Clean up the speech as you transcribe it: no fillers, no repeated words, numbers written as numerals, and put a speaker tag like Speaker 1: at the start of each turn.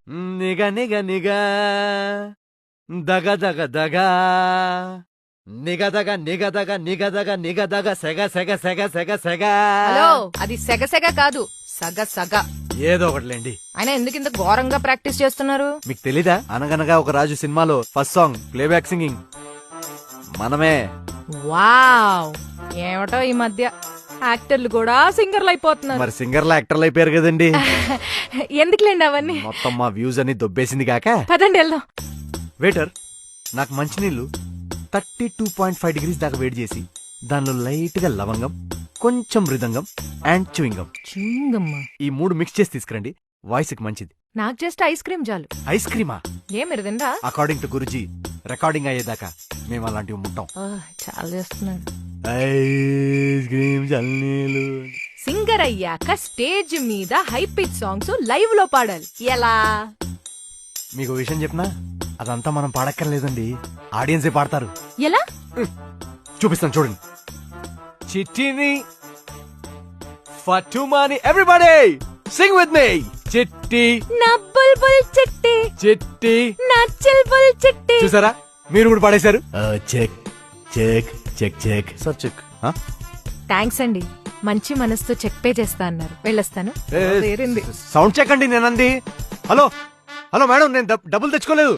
Speaker 1: నిగ నిగ నిగ దగ దగ దగ నిగదగ నిగదగ నిగదగ నిగదగ సెగ సెగ సెగ సెగ సెగ.
Speaker 2: హలో, అది సెగ సెగ కాదు, సగ సగ.
Speaker 1: ఏదో ఒకటిలేండి.
Speaker 2: ఆయన ఎందుకు ఇంత ఘోరంగా ప్రాక్టీస్ చేస్తున్నారు?
Speaker 1: మీకు తెలీదా? అనగనగా ఒక రాజు సినిమాలో ఫస్ట్ సాంగ్ ప్లేబ్యాక్ సింగింగ్ మనమే.
Speaker 2: వావ్, ఏమిటో ఈ మధ్య యాక్టర్లు కూడా సింగర్లు అయిపోతున్నారు.
Speaker 1: మరి సింగర్లు యాక్టర్లు అయిపోయారు కదండి.
Speaker 2: ఎందుకులేండి అవన్నీ,
Speaker 1: మొత్తం మా వ్యూస్ అని దొబ్బేసింది కాక.
Speaker 2: పదండి వెళ్దాం.
Speaker 1: వెయిటర్, నాకు మంచినీళ్ళు 32.5 degrees దాకా వేడి చేసి దానిలో లైట్ గా లవంగం, కొంచెం మృదంగం అండ్ చూయింగం, ఈ 3 మిక్స్ చేసి తీసుకురండి. వాయిస్ కి మంచిది.
Speaker 2: నాకు జస్ట్ ఐస్ క్రీమ్ చాలు.
Speaker 1: ఐస్ క్రీమా?
Speaker 2: ఏమిరదండా?
Speaker 1: అకార్డింగ్ టు గురుజీ, రికార్డింగ్ అయ్యేదాకా మేము అలాంటివి ముట్టాం.
Speaker 2: చాలా చేస్తున్నాడు.
Speaker 1: ఐస్ క్రీమ్ చల్లీలు.
Speaker 2: సింగర్ అయ్యాక స్టేజ్ మీద హై పిచ్ సాంగ్స్ లైవ్ లో పాడాలి. ఎలా?
Speaker 1: మీకు విషయం చెప్పినా అదంతా మనం పాడక్కర్లేదండి, ఆడియన్సే పాడతారు.
Speaker 2: ఎలా?
Speaker 1: చూపిస్తాను చూడండి. చిట్టిని ఫటుమాని ఎవ్రీబడీ సింగ్ విత్ మీ. చిట్టి
Speaker 2: నా బుల్బుల్ చిట్టి,
Speaker 1: చిట్టి
Speaker 2: నా చిల్బుల్ చిట్టి.
Speaker 1: చూసారా, మీరు కూడా పాడేశారు. Check check check check sir check.
Speaker 2: Thanks అండి, మంచి మనసుతో చెక్ పే చేస్తా అన్నారు. వెళ్ళొస్తాను.
Speaker 1: సౌండ్ చెక్ అండి నేనంది. హలో హలో మేడం, నేను డబ్బులు తెచ్చుకోలేదు.